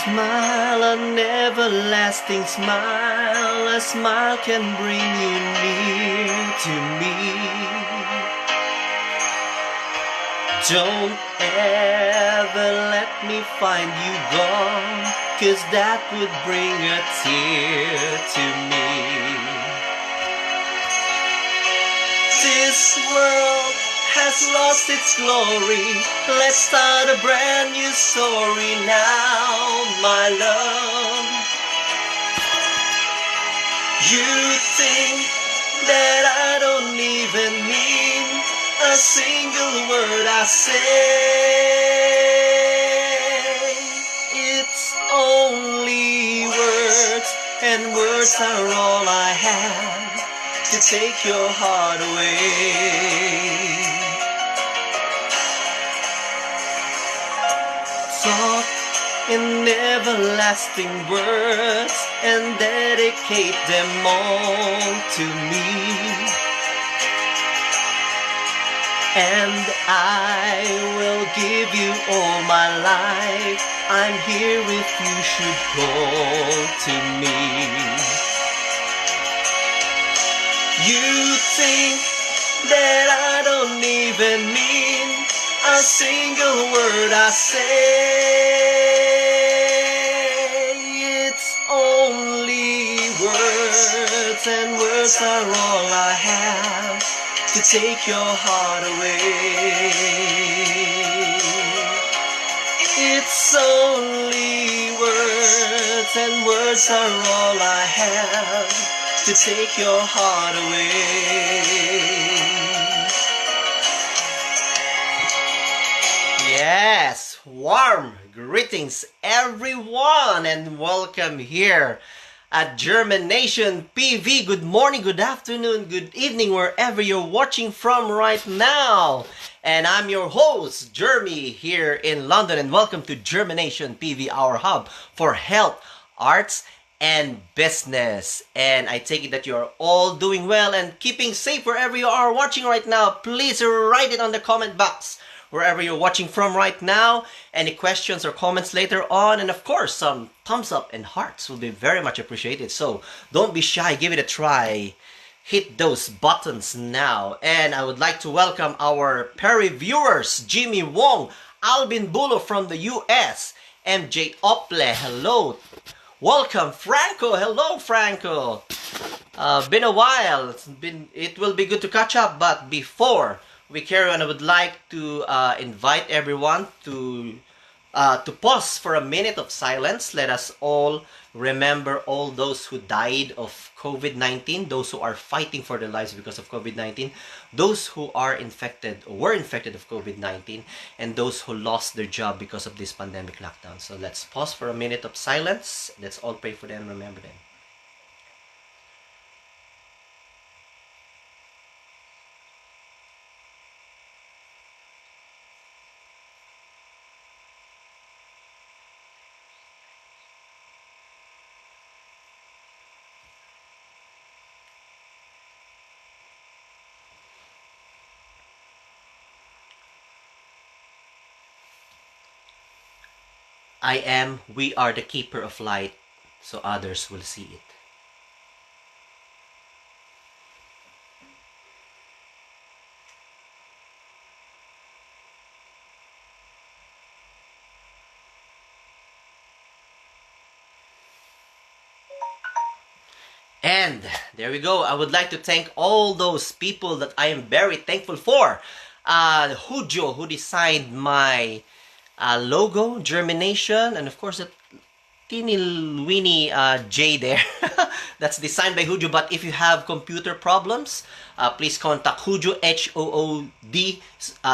Smile, an everlasting smile. A smile can bring you near to me. Don't ever let me find you gone, 'cause that would bring a tear to me. This world has lost its glory. Let's start a brand new story now, my love. You think that I don't even mean a single word I say. It's only words, and words are all I have to take your heart away. Talk in everlasting words and dedicate them all to me. And I will give you all my life. I'm here if you should call to me. You think that I don't even mean a single word I say. It's only words, and words are all I have to take your heart away. It's only words, and words are all I have to take your heart away. Yes, warm greetings everyone, and welcome here at JhermiNATION PV. Good morning, good afternoon, good evening, wherever you're watching from right now. And I'm your host, Jeremy, here in London, and welcome to JhermiNATION PV, our hub for health, arts, and business. And I take it that you're all doing well and keeping safe wherever you are watching right now. Please write it on the comment box wherever you're watching from right now. Any questions or comments later on, and of course some thumbs up and hearts will be very much appreciated. So don't be shy, give it a try, hit those buttons now. And I would like to welcome our Perry viewers, Jimmy Wong, Alvin Bulo from the US, MJ Ople, hello, welcome. Franco, hello Franco. Been a while, it will be good to catch up, but before we carry on, I would like to invite everyone to pause for a minute of silence. Let us all remember all those who died of COVID-19, those who are fighting for their lives because of COVID-19, those who are infected or were infected of COVID-19, and those who lost their job because of this pandemic lockdown. So let's pause for a minute of silence. Let's all pray for them and remember them. We are the keeper of light, so others will see it. And there we go. I would like to thank all those people that I am very thankful for. Hujo, who designed my logo, JhermiNATION, and of course that teeny weeny J there. That's designed by Hujo. But if you have computer problems, please contact Hujo, H-O-O-D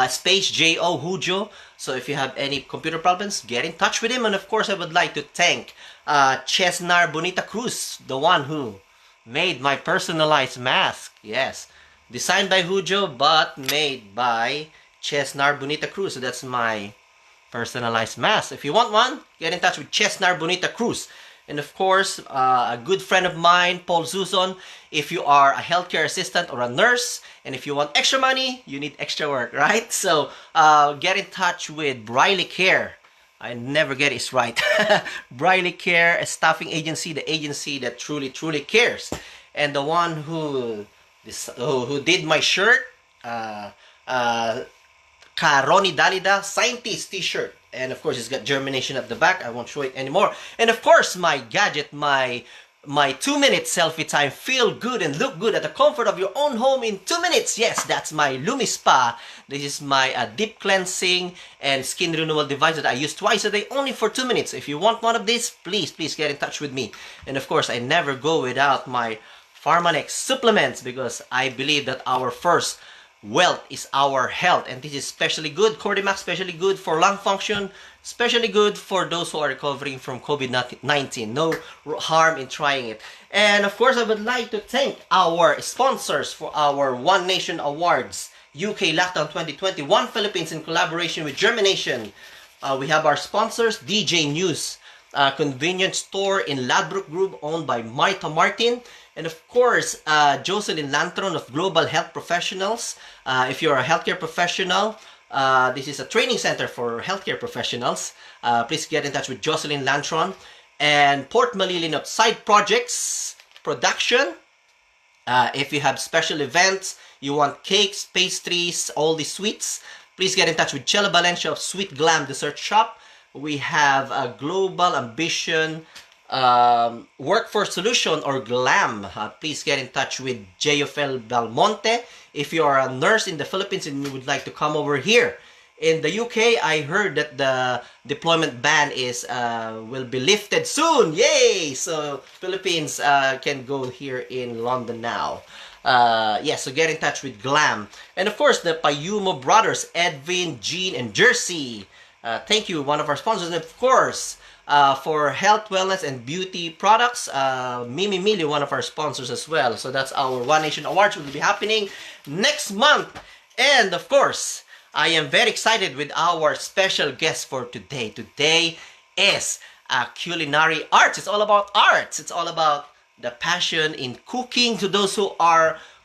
space J-O, Hujo. So if you have any computer problems, get in touch with him. And of course, I would like to thank Chesnar Bonita Cruz, the one who made my personalized mask. Yes, designed by Hujo, but made by Chesnar Bonita Cruz. So that's my personalized mask. If you want one, get in touch with Chesnar Bonita Cruz. And of course, a good friend of mine, Paul Zuzon, if you are a healthcare assistant or a nurse, and if you want extra money, you need extra work, right? So get in touch with Briley Care. I never get it right. Briley Care, a staffing agency, the agency that truly, truly cares. And the one who did my shirt, uh, uh, Karoni Dalida, scientist t-shirt. And of course, it's got germination at the back. I won't show it anymore. And of course, my gadget, my 2-minute selfie time. Feel good and look good at the comfort of your own home in 2 minutes. Yes, that's my Lumi Spa. This is my deep cleansing and skin renewal device that I use twice a day, only for 2 minutes. If you want one of these, please get in touch with me. And of course, I never go without my Pharmanex supplements, because I believe that our first wealth is our health, and this is especially good. Cordymax, especially good for lung function, especially good for those who are recovering from COVID-19. No harm in trying it. And of course, I would like to thank our sponsors for our One Nation Awards UK Lockdown 2020, One Philippines, in collaboration with JhermiNATION. We have our sponsors, DJ News, convenience store in Ladbroke Group, owned by Martha Martin. And of course, Jocelyn Lantron of Global Health Professionals. If you're a healthcare professional, this is a training center for healthcare professionals. Please get in touch with Jocelyn Lantron. And Port Malilin of Side Projects Production. If you have special events, you want cakes, pastries, all the sweets, please get in touch with Chela Valencia of Sweet Glam Dessert Shop. We have a Global Ambition Workforce Solution, or GLAM. Please get in touch with JFL Belmonte. If you are a nurse in the Philippines and you would like to come over here. In the UK, I heard that the deployment ban will be lifted soon. Yay! So Philippines can go here in London now. Yes, so get in touch with GLAM. And of course, the Payumo brothers, Edwin, Jean, and Jersey. Thank you, one of our sponsors. And of course, for health, wellness, and beauty products, Mimi Mili, one of our sponsors as well. So that's our One Nation Awards, will be happening next month. And of course, I am very excited with our special guest for today. Today is culinary arts. It's all about arts. It's all about the passion in cooking, to those who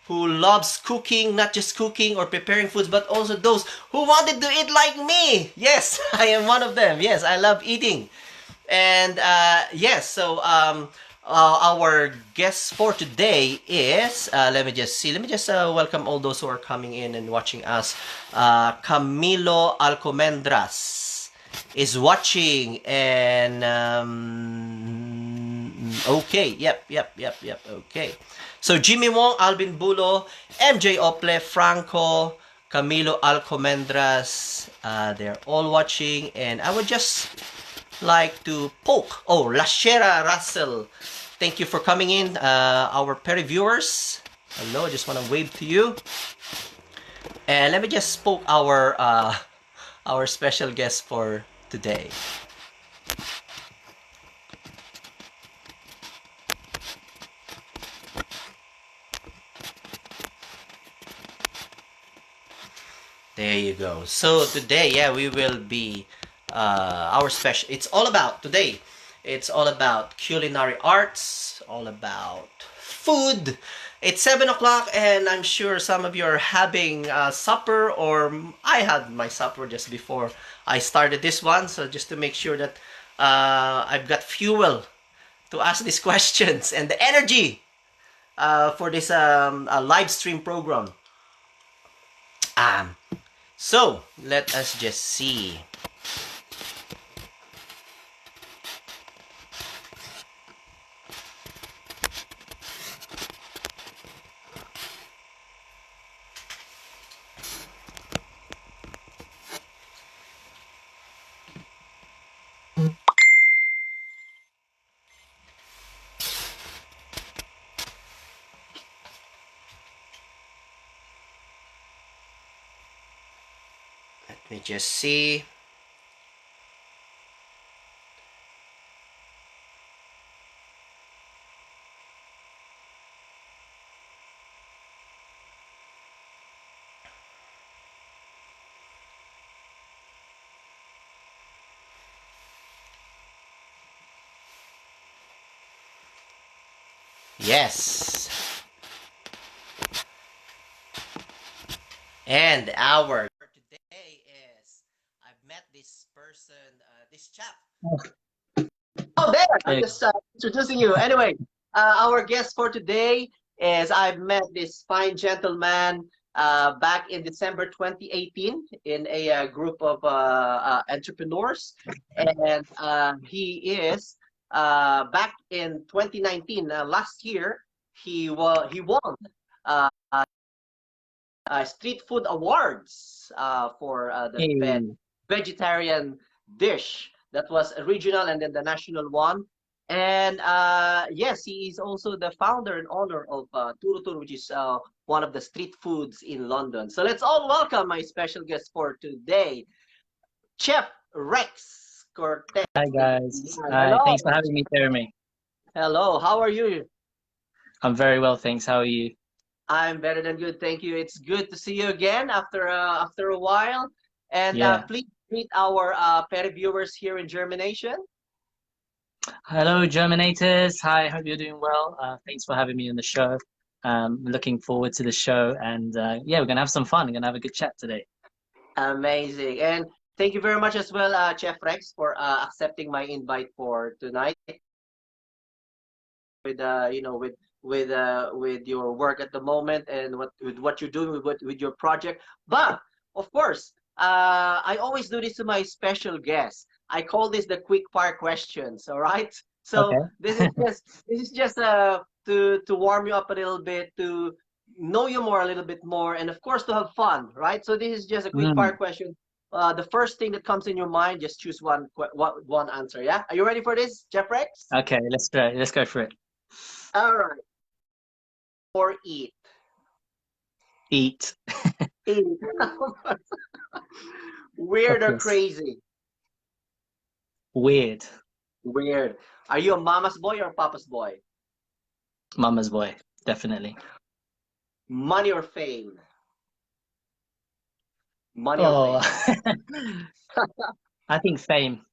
loves cooking, not just cooking or preparing foods, but also those who wanted to eat like me. Yes, I am one of them. Yes, I love eating. And yes, so our guest for today is, let me just welcome all those who are coming in and watching us. Camilo Alcomendras is watching, and okay, yep, okay. So Jimmy Wong, Alvin Bulo, MJ Ople, Franco, Camilo Alcomendras, they're all watching, and I would just like to poke. Oh, Lashera Russell, thank you for coming in. Our Perry viewers, hello, I just want to wave to you. And let me just poke our special guest for today. There you go. So today, yeah, we will be our special. It's all about today. It's all about culinary arts, all about food. It's 7 o'clock, and I'm sure some of you are having supper, or I had my supper just before I started this one. So just to make sure that I've got fuel to ask these questions and the energy for this live stream program. So let us just see. Let me just see. Yes. And our today is, I've met this person this chap. Oh, Oh, there! I'm there. just introducing you. Anyway, our guest for today is I've met this fine gentleman back in December 2018 in a group of entrepreneurs, and he is back in 2019 last year. He won uh, street food awards for the Hey. vegetarian dish that was a regional and then the national one. And yes, he is also the founder and owner of TURO TURO, which is one of the street foods in London. So let's all welcome my special guest for today, Chef Rex Cortez. Hi guys. Hi. Hello. Thanks for having me, Jeremy. Hello. How are you? I'm very well, thanks. How are you? I'm better than good, thank you. It's good to see you again after a while. And Yeah. please meet our petty viewers here in Germination. Hello, Germinators. Hi. Hope you're doing well. Thanks for having me on the show. Looking forward to the show, and yeah, we're gonna have some fun. We're gonna have a good chat today. Amazing. And thank you very much as well, Chef Rex, for accepting my invite for tonight. With with your work at the moment and what you're doing with your project. But of course, I always do this to my special guests. I call this the quick fire questions. All right. So Okay. this is just to warm you up a little bit, to know you more a little bit more, and of course to have fun, right? So this is just a quick fire Mm. question. The first thing that comes in your mind, just choose one answer. Yeah, are you ready for this, Jeff Rex? Okay. Let's go. Let's go for it. All right. Or eat. Eat. Eat. Weird Of or course. crazy? Weird. Weird. Are you a mama's boy or papa's boy? Mama's boy. Definitely. Money or fame? Money or Oh. fame? I think fame.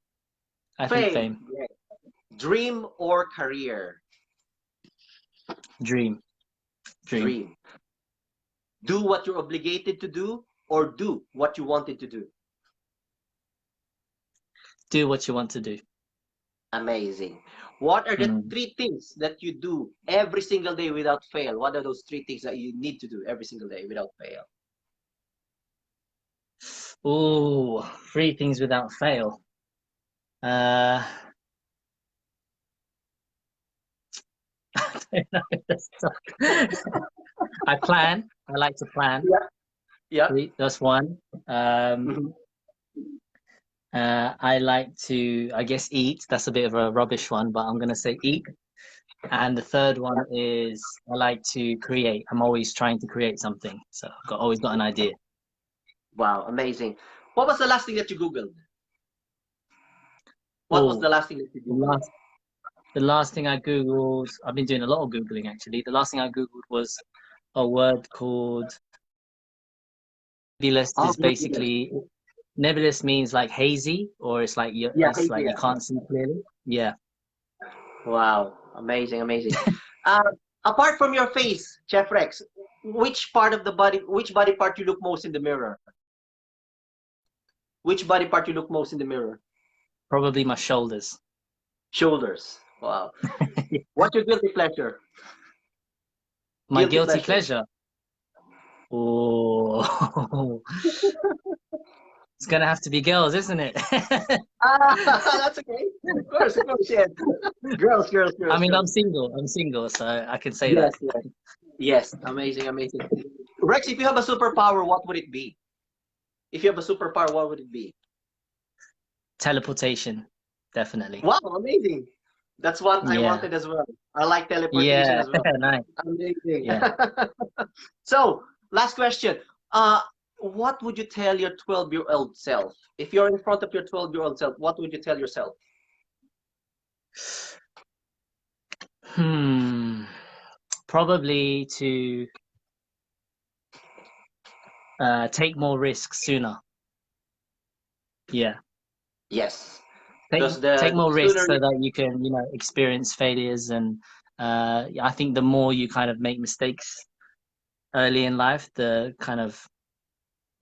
I think Fame. fame. Yeah. Dream or career? Dream. Dream. Dream. Do what you're obligated to do or do what you wanted to do? Do what you want to do. Amazing. What are the Mm. three things that you do every single day without fail? What are those three things that you need to do every single day without fail? Ooh, three things without fail. Uh, I don't know. That's tough. I plan. I like to plan. Yeah. Yeah. That's one. Mhm. I like to, I guess, eat. That's a bit of a rubbish one, but I'm gonna say eat. And the third one is I like to create. I'm always trying to create something. So I've always got an idea. Wow, amazing. What was the last thing that you Googled? What was the Oh, last thing that you the Googled? last thing I Googled, I've been doing a lot of Googling actually. The last thing I Googled was a word called nebulous Oh, is nebulous. basically nebulous means like hazy or Yeah, it's like yeah. you can't see clearly. Yeah. Wow, amazing, amazing. Uh, apart from your face, Chef Rex, which body part you look most in the mirror? Which body part you look most in the mirror? Probably my shoulders. Shoulders. Wow. What's your guilty pleasure? My Guilty guilty pleasure. pleasure. Oh, it's gonna have to be girls, isn't it? Ah, that's okay. Of course, yes. Girls, girls, I girls, mean, girls. I'm single, so I can say that. Yes, yes, yes. Amazing, amazing. Rex, if you have a superpower, what would it be? If you have a superpower, what would it be? Teleportation, definitely. Wow, amazing. That's what I Yeah, wanted as well. I like teleportation yeah, as well. nice. Amazing. Yeah. So, last question. Uh, what would you tell your 12-year-old self? If you're in front of your 12-year-old self, what would you tell yourself? Hmm. Probably to take more risks sooner. Yeah. Yes. Take Because take the more sooner risks so you, that you can, experience failures and I think the more you kind of make mistakes early in life,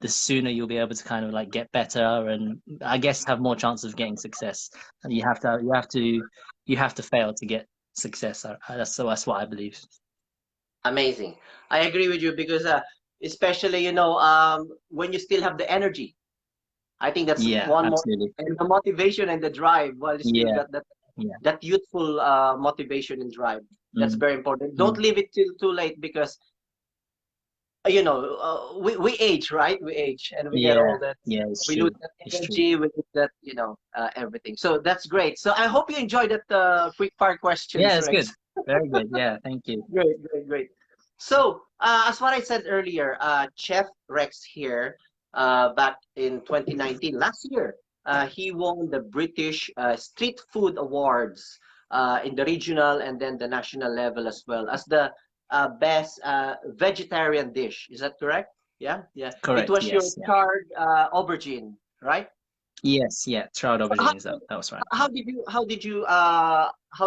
the sooner you'll be able to kind of like get better and I guess have more chance of getting success. And you have to fail to get success. That's what I believe. Amazing. I agree with you because especially when you still have the energy. I think that's Yeah, one more, absolutely. and the motivation and the drive while you still Yeah, got yeah. that youthful motivation and drive. That's Mm, very important. Don't mm. leave it till too late because we age, right? We age and we get Yeah, older. yeah, it's We lose true. that It's true. energy, we lose that everything. So that's great. So I hope you enjoyed that quick fire Yeah, questions, it's good. Rex. Very good. Yeah, thank you. Great, great, great. So, as what I said earlier, Chef Rex here, back in 2019, last year, he won the British Street Food Awards in the regional and then the national level as well as the best vegetarian dish. Is that correct? Yeah, yeah. It Correct. was your Yes. Yeah. charred aubergine, right? Yes. Yeah. Trout So how, aubergines. That was right. how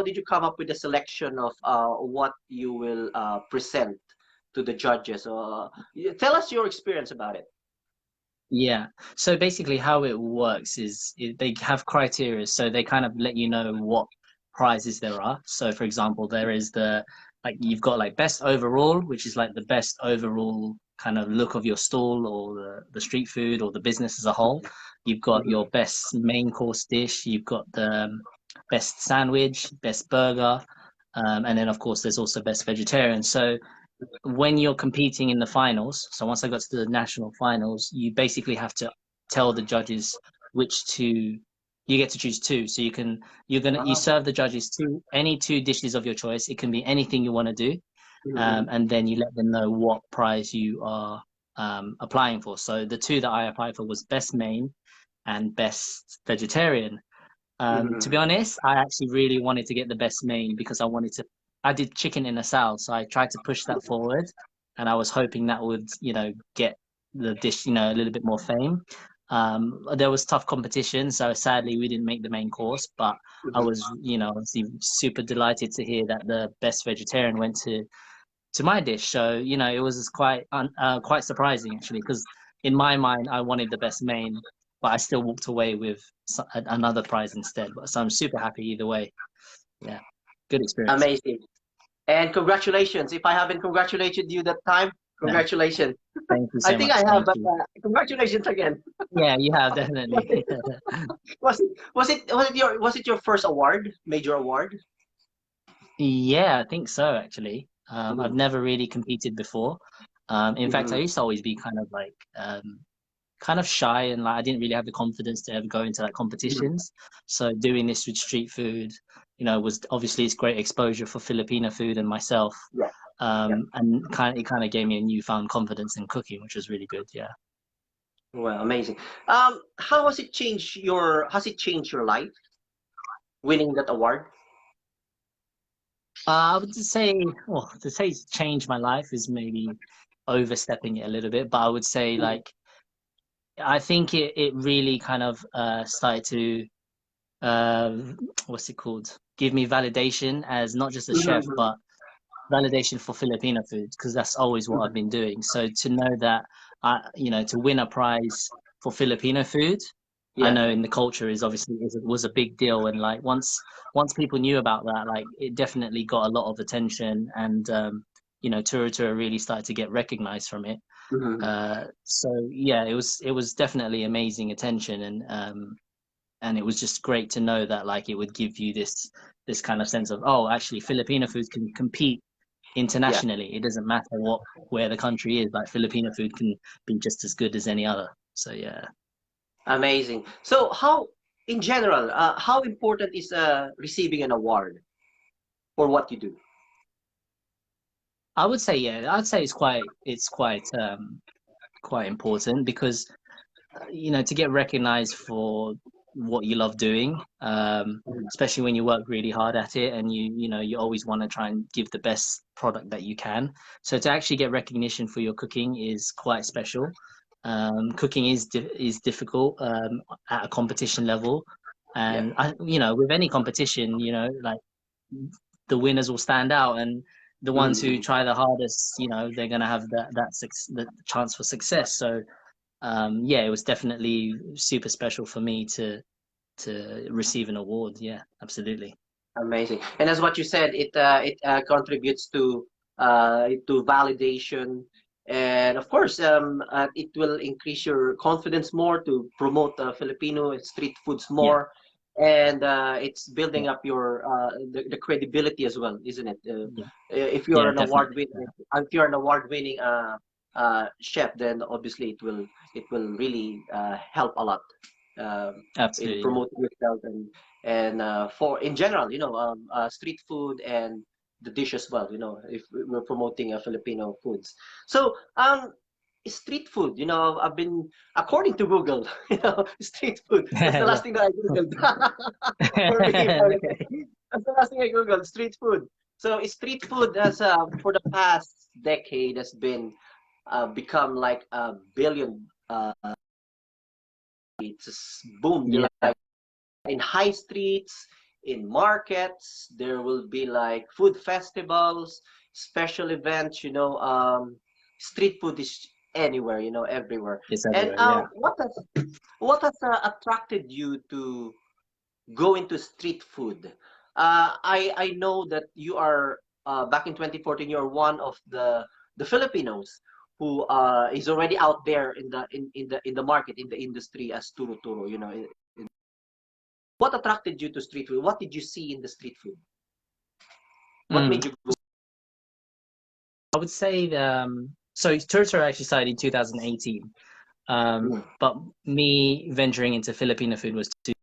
did you come up with the selection of what you will present to the judges? Tell us your experience about it. Yeah. So basically, how it works is they have criteria, so they kind of let you know what prizes there are. So, for example, there is the like you've got like best overall, which is like the best overall kind of look of your stall or the street food or the business as a whole. You've got Mhm. your best main course dish. You've got the best sandwich, best burger, and then of course there's also best vegetarian. So when you're competing in the finals, so once I got to the national finals, you basically have to tell the judges which two you get to choose two. So you Ah, serve the judges two dishes of your choice. It can be anything you want to do, mhm, and then you let them know what prize you are applying for. So the two that I applied for was best main and best vegetarian. To be mhm. honest, I actually really wanted to get the best main because I did chicken in a salad, so I tried to push that forward, and I was hoping that would, get the dish, a little bit more fame. There was tough competition, so sadly we didn't make the main course, but I Mhm. was, obviously super delighted to hear that the best vegetarian went to my dish. So, it was quite surprising actually, because in my mind I wanted the best main, but I still walked away with another prize instead. But so I'm super happy either way. Yeah, good experience. Amazing. And congratulations. If I haven't congratulated you that time, Yeah, congratulations. thank you I so think I much. have, Thank but you. congratulations again. Yeah, you have Was definitely. it, was it your first award, major award? Yeah, I think so actually. I've Mhm. never really competed before. In fact, I Mhm. used to always be kind of like kind of shy and like I didn't really have the confidence to ever go into like Mhm. competitions. So doing this with street food, was obviously it's great exposure for Filipino food and myself. Yeah, yeah. And it kind of gave me a newfound confidence in cooking, which was really good. Yeah. Well, amazing. How has it changed your life winning that award? I would just say, well, to say it's changed my life is maybe overstepping it a little bit, but I would say Mhm. like I think it really kind of started to uh, what's it called? Give me validation as not just a chef, Mhm. but validation for Filipino food because that's always what I've Mhm. been doing. So to know that to win a prize for Filipino food, I Yeah. know in the culture was a big deal. And like once people knew about that, like it definitely got a lot of attention, and TURO TURO really started to get recognized from it. Mhm. So yeah, it was definitely amazing attention, and it was just great to know that like it would give you this kind of sense of, oh, actually Filipino food can compete Yeah. internationally. It doesn't matter where the country is. Like Filipino food can be just as good as any other. So yeah, Amazing. So, in general, how important is receiving an award for what you do? I would say yeah, I'd say it's quite important because to get recognized for what you love doing, Mhm. especially when you work really hard at it and you always want to try and give the best product that you can. So to actually get recognition for your cooking is quite special. Cooking is difficult at a competition level, Yeah. and with any competition, like the winners will stand out, and the ones who Mhm. try the hardest, they're gonna have that chance for success. So yeah, it was definitely super special for me to receive an award. Yeah, absolutely. Amazing. And as what you said, it contributes to validation, and of course, it will increase your confidence more to promote Filipino street foods Yeah, more, and it's yeah, building up your the credibility as well, isn't it? yeah, If you're yeah, an award definitely. winner, if you're an award-winning chef, then obviously it will really help a lot in Absolutely. Yeah. promoting yourself and for in general, street food and the dish as well. If we're promoting Filipino foods, so street food. I've been according to Google. Street food. That's the Yeah. last thing that I googled for me. Okay. That's the last thing I googled. Street food. So street food has for the past decade has been become like a billion. It's just boomed Yeah, like in high streets, in markets. There will be like food festivals, special events. Street food is anywhere. Everywhere. it's And everywhere. Yeah. what has attracted you to go into street food? I know that you are back in 2014. You're one of the Filipinos who is already out there in the market, in the industry as turo turo. What attracted you to street food? What did you see in the street food? What Mm. made you go? I would say so TURO TURO actually started in 2018. Mm, But me venturing into Filipino food was too.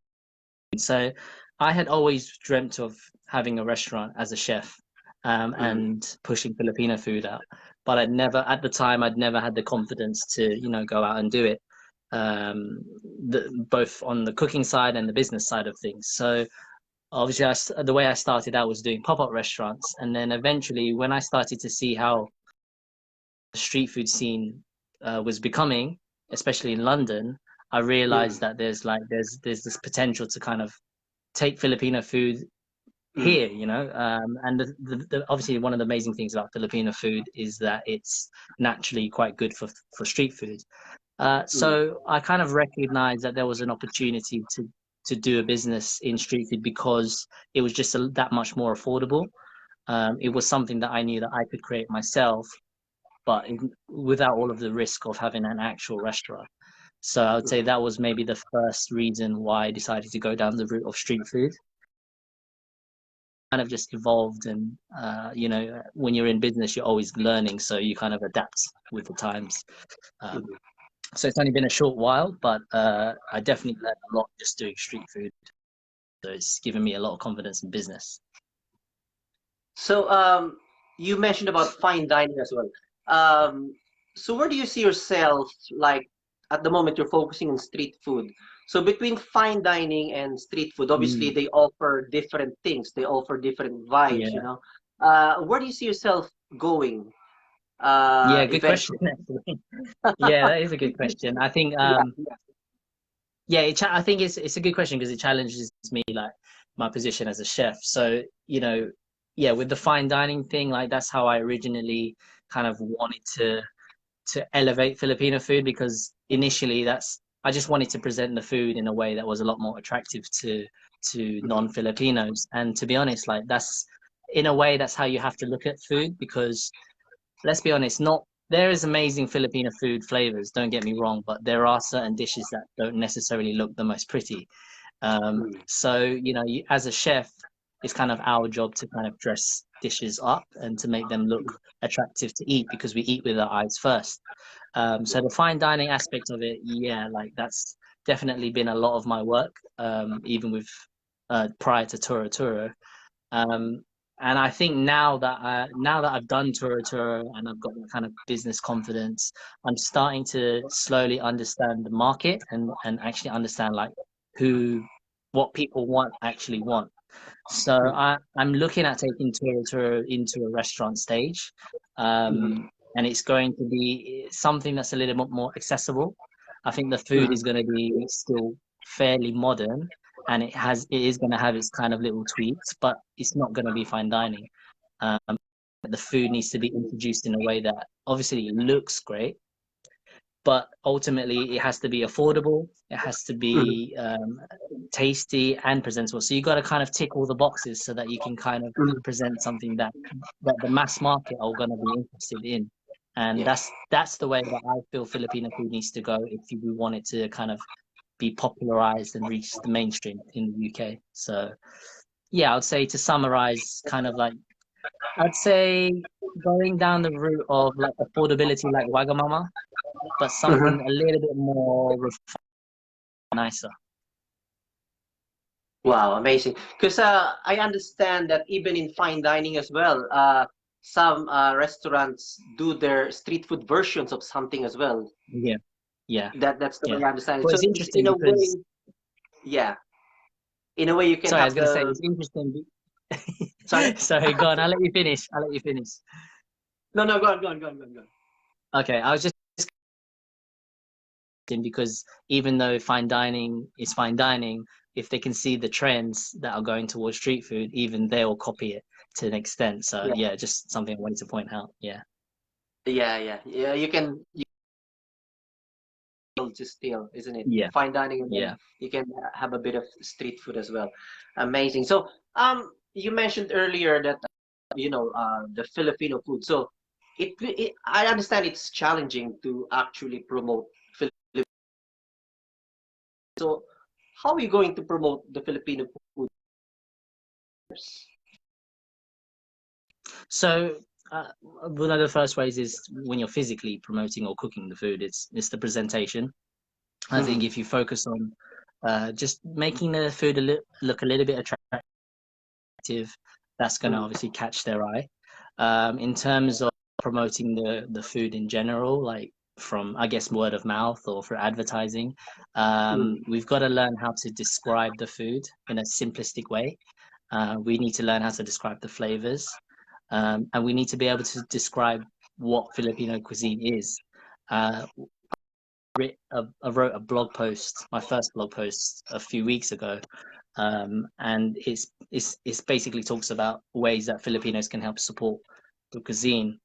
So I had always dreamt of having a restaurant as a chef, mm, and pushing Filipino food out. But at the time, I'd never had the confidence to, go out and do it, both on the cooking side and the business side of things. So obviously, the way I started out was doing pop-up restaurants. And then eventually, when I started to see how the street food scene was becoming, especially in London, I realized mm, that there's this potential to kind of take Filipino food mm, here, and obviously one of the amazing things about Filipino food is that it's naturally quite good for street food. mm, So I kind of recognized that there was an opportunity to do a business in street food because it was just that much more affordable. It was something that I knew that I could create myself, but without all of the risk of having an actual restaurant. So I would say that was maybe the first reason why I decided to go down the route of street food. Kind of just evolved, and when you're in business, you're always learning, so you kind of adapt with the times. Um, mm. so it's only been a short while, but I definitely learned a lot just doing street food. So it's given me a lot of confidence in business. So you mentioned about fine dining as well. So where do you see yourself like at the moment you're focusing on street food? So between fine dining and street food, obviously Mm, they offer different things. They offer different vibes, yeah, Where do you see yourself going yeah, good question. eventually? Actually. Yeah, that is a good question. I think Yeah. yeah, I think it's a good question because it challenges me, like my position as a chef. So, yeah, with the fine dining thing, like that's how I originally kind of wanted to elevate Filipino food, because initially I just wanted to present the food in a way that was a lot more attractive to Mhm. non-Filipinos. And to be honest, like that's in a way that's how you have to look at food, because let's be honest, not there is amazing Filipino food flavors, don't get me wrong, but there are certain dishes that don't necessarily look the most pretty. Mm, So, as a chef, it's kind of our job to kind of dress dishes up and to make them look attractive to eat, because we eat with our eyes first. So the fine dining aspect of it, yeah, like that's definitely been a lot of my work, even with prior to TURO TURO. Um, and I think now that I've done TURO TURO and I've got that kind of business confidence, I'm starting to slowly understand the market and actually understand like who what people want. So mm, I'm looking at taking TURO TURO into a restaurant stage, mhm, and it's going to be something that's a little bit more accessible. I think the food mhm, is going to be still fairly modern, and it is going to have its kind of little tweaks, but it's not going to be fine dining. Um, the food needs to be introduced in a way that obviously looks great, but ultimately it has to be affordable, it has to be tasty and presentable. So you got to kind of tick all the boxes so that you can kind of Mhm. present something that the mass market are going to be interested in. And Yeah. that's the way that I feel Filipino food needs to go if we want it to kind of be popularized and reach the mainstream in the UK. So yeah, I would say to summarize, kind of like I'd say going down the route of like affordability, like Wagamama, but something Mhm. a little bit more nicer. Wow, amazing. Because I understand that even in fine dining as well, some restaurants do their street food versions of something as well. Yeah, yeah, That's the yeah. way I understand it. Well, So it's it's interesting in a because way, yeah, in a way you can sorry, I was have gonna say the it's interesting. sorry. Sorry, go on. I'll let you finish. I'll let you finish. No, no, go on, go on, go on, go on, go on. Okay, I was just because even though fine dining is fine dining, if they can see the trends that are going towards street food, even they'll copy it to an extent. So Yeah, yeah, just something I wanted to point out. Yeah, yeah, yeah, yeah. You just steal, isn't it? yeah, Fine dining, and then yeah. you can have a bit of street food as well. Amazing. So, you mentioned earlier that the Filipino food. So, I understand it's challenging to actually promote Filipino. So, how are you going to promote the Filipino food? So one of the first ways is when you're physically promoting or cooking the food, it's the presentation. I think Mhm. if you focus on just making the food look a little bit attractive, that's going to Mhm. obviously catch their eye. In terms of promoting the food in general, like from I guess word of mouth or for advertising, Mhm. we've got to learn how to describe the food in a simplistic way. We need to learn how to describe the flavors, and we need to be able to describe what Filipino cuisine is. Uh, I wrote a blog post, my first blog post a few weeks ago, and it's basically talks about ways that Filipinos can help support the cuisine.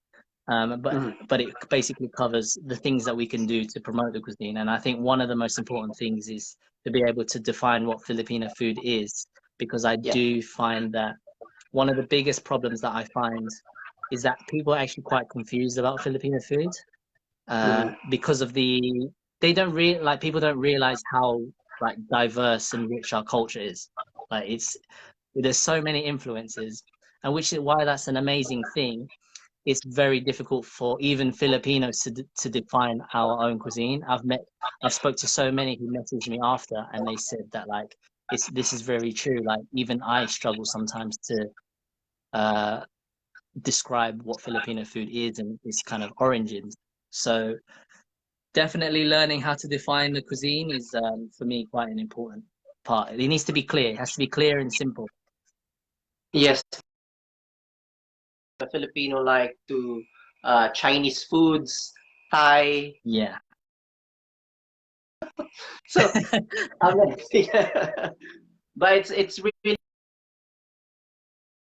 Mhm. But it basically covers the things that we can do to promote the cuisine. And I think one of the most important things is to be able to define what Filipino food is, because I Yeah. do find that one of the biggest problems that I find is that people are actually quite confused about Filipino food Mhm. because of they don't like people don't realize how like diverse and rich our culture is. Like there's so many influences, and which is why that's an amazing thing. It's very difficult for even Filipinos to define our own cuisine. I've spoke to so many who messaged me after, and they said that like this is very true. Like even I struggle sometimes to uh, describe what Filipino food is and its kind of origins. So definitely learning how to define the cuisine is for me quite an important part. It needs to be clear. It has to be clear and simple. Yes, the Filipino like to Chinese foods, Thai. Yeah. So yeah. But it's really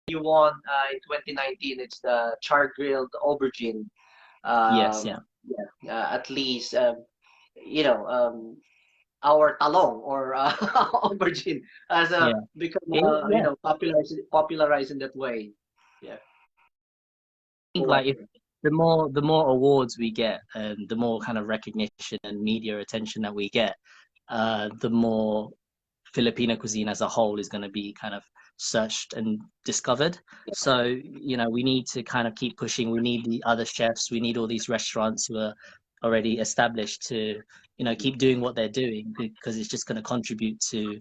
you won in 2019. It's the char grilled aubergine. Yes. Yeah. Yeah, at least you know um, our talong or aubergine as a Yeah. become Yeah. popularized in that way. Yeah. Think like if the more awards we get and the more kind of recognition and media attention that we get, the more Filipino cuisine as a whole is going to be kind of searched and discovered. So, we need to kind of keep pushing. We need the other chefs. We need all these restaurants who are already established to, keep doing what they're doing because it's just going to contribute to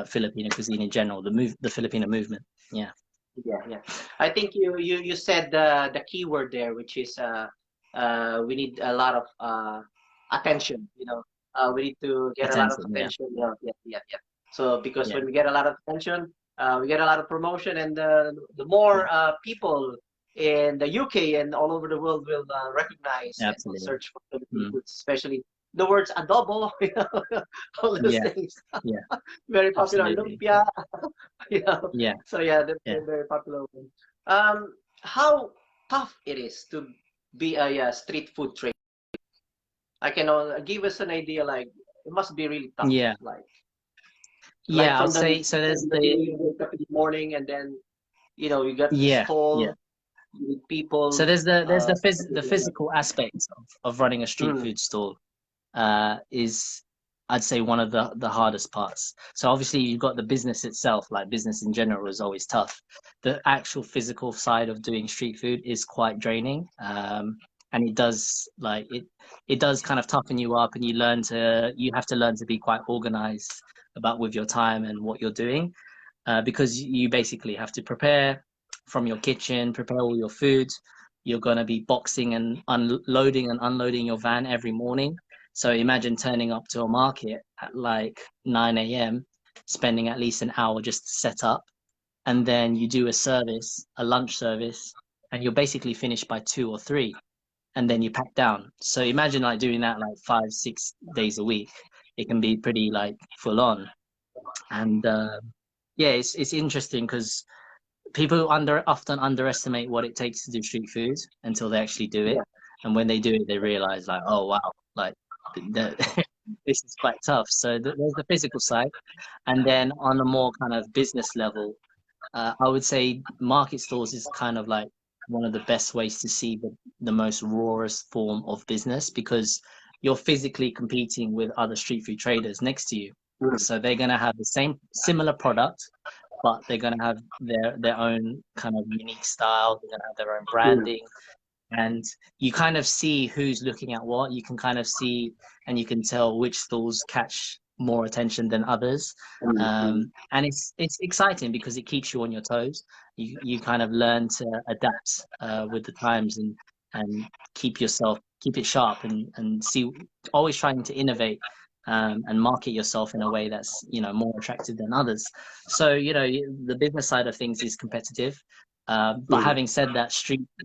Filipino cuisine in general, the Filipino movement. Yeah. Yeah, yeah. I think you said the key word there, which is we need a lot of attention. We need to get a lot of Attention. Yeah. attention. Yeah, yeah, yeah, yeah. So because Yeah. when we get a lot of attention, we get a lot of promotion, and the more Yeah. people in the UK and all over the world will recognize and will Absolutely. search for Filipino Mm. foods, especially the words adobo, all those Yeah. things. Yeah. Very popular. Absolutely. Lumpia, you know. Yeah. So yeah, that's Yeah. a very popular one. How tough it is to be a street food trader. I can give us an idea. Like it must be really tough. Yeah, Like yeah. I would say so. There's from the day the you wake up in the morning, and then you got the yeah, yeah. stall with So people. the physical aspects of running a street Mm, food stall is, I'd say, one of the hardest parts. So obviously you've got the business itself, like business in general is always tough. The actual physical side of doing street food is quite draining. And it does it does kind of toughen you up, and you have to learn to be quite organized about with your time and what you're doing, because you basically have to prepare from your kitchen, prepare all your food. You're going to be boxing and unloading and unloading your van every morning. So imagine turning up to a market at like 9 a.m., spending at least an hour just to set up, and then you do a service, a lunch service, and you're basically finished by 2 or 3, and then you pack down. So imagine like doing that like 5, 6 days a week. It can be pretty like full on. And yeah, it's interesting because people often underestimate what it takes to do street food until they actually do it, yeah. and when they do it, they realize like, oh wow, like this is quite tough. So there's the physical side, and then on a more kind of business level, I would say market stores is kind of like one of the best ways to see the most rawest form of business, because you're physically competing with other street food traders next to you. Mm, So they're going to have the same similar product, but they're going to have their own kind of unique style. They're going to have their own mm, branding, and you kind of see who's looking at what. You can kind of see and you can tell which stalls catch more attention than others. mm, mm. And it's exciting because it keeps you on your toes. You kind of learn to adapt with the times, and keep it sharp, and see, always trying to innovate, and market yourself in a way that's more attractive than others. So the business side of things is competitive, but Mm. having said that,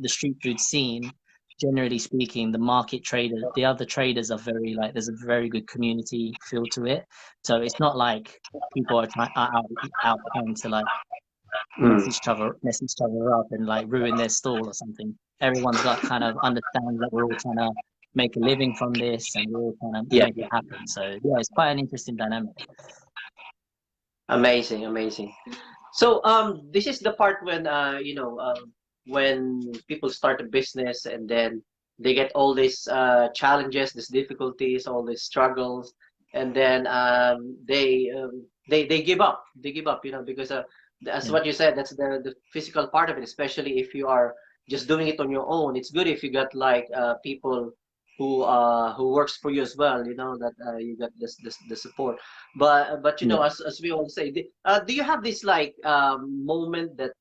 the street food scene, generally speaking, the market traders, the other traders are very like, there's a very good community feel to it. So it's not like people are out trying to like Mm. mess each other up and like ruin their stall or something. Everyone's got kind of understands that we're all trying to make a living from this, and we're all trying to Yeah, make it happen. So yeah, it's quite an interesting dynamic. amazing, amazing. So this is the part when when people start a business and then they get all these challenges, these difficulties, all these struggles, and then they give up. They give up, because as Yeah. what you said, that's the physical part of it. Especially if you are just doing it on your own, it's good if you got like people who works for you as well. That you got this the support. But Yeah. as we all say, do you have this like moment that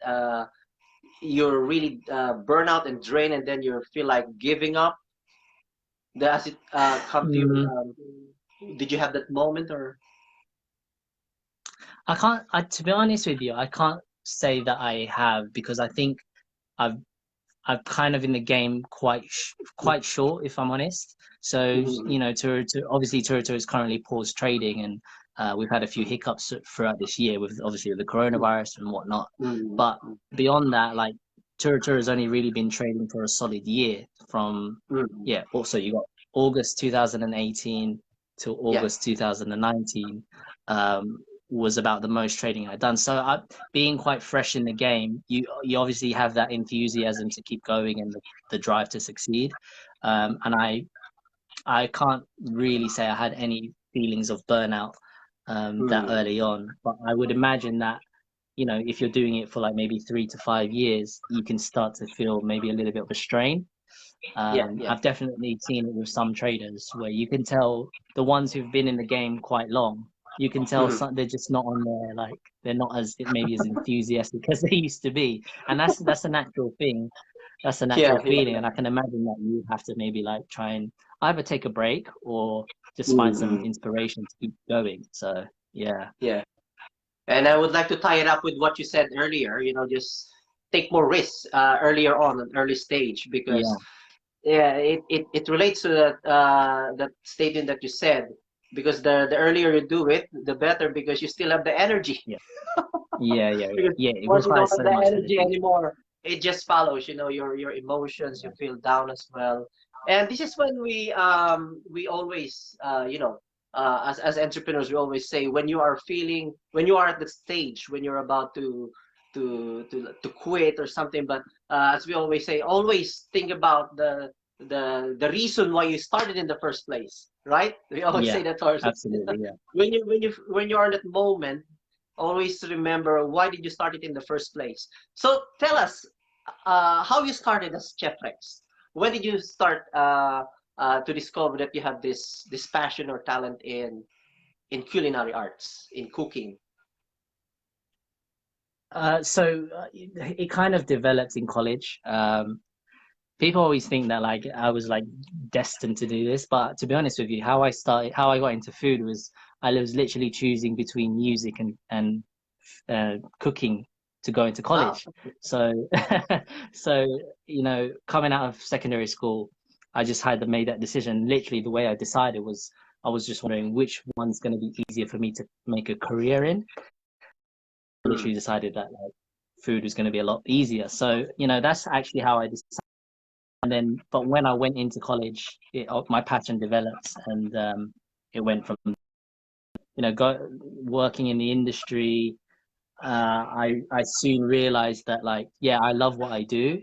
you're really burnout and drained, and then you feel like giving up? Does it come to you? Mm, Did you have that moment or? to be honest with you, I can't say that I have, because I think I've I've kind of in the game quite short, if I'm honest. So Mhm, obviously Turo Turo is currently paused trading, and we've had a few mhm, hiccups throughout this year with obviously with the coronavirus and whatnot. mhm, But beyond that, like Turo Turo has only really been trading for a solid year from, mhm. yeah. Also, you got August 2018 to Yeah. August 2019, was about the most trading I'd done. So being quite fresh in the game, you obviously have that enthusiasm to keep going, and the drive to succeed. And I can't really say I had any feelings of burnout that Mm. early on, but I would imagine that if you're doing it for like maybe 3 to 5 years, you can start to feel maybe a little bit of a strain. Yeah. Yeah. I've definitely seen it with some traders where you can tell the ones who've been in the game quite long. You can tell Mhm. they're just not on there, like they're not as maybe as enthusiastic as they used to be, and that's a natural thing. That's a Yeah. natural Yeah. feeling, Yeah. and I can imagine that you have to maybe like try and either take a break or just find some Mhm. inspiration to keep going. So yeah, Yeah. And I would like to tie it up with what you said earlier. Just take more risks earlier on an early stage, because yeah, yeah, it relates to that statement that you said, because the earlier you do it, the better, because you still have the energy. yeah, yeah. Because Yeah, it once you don't requires have so the much energy energy. anymore, it just follows. Your emotions. You Yeah, feel down as well. And this is when we always as entrepreneurs we always say when you are feeling when you are at the stage when you're about to quit or something, but as we always say, always think about the reason why you started in the first place, right? We always Yeah, say that to ourselves. absolutely. Yeah. When you are in that moment, always remember why did you start it in the first place. So tell us how you started as Chef Rex. When did you start to discover that you have this passion or talent in culinary arts, in cooking? It kind of developed in college. People always think that like I was like destined to do this, but to be honest with you, how I got into food was I was literally choosing between music and cooking to go into Wow. college. So, so coming out of secondary school, I just had made that decision. Literally, the way I decided was I was just wondering which one's going to be easier for me to make a career in. I Mm. literally decided that like food was going to be a lot easier. So, that's actually how I decided. And then, but when I went into college, my passion developed, and it went from working in the industry. I soon realized that like yeah, I love what I do,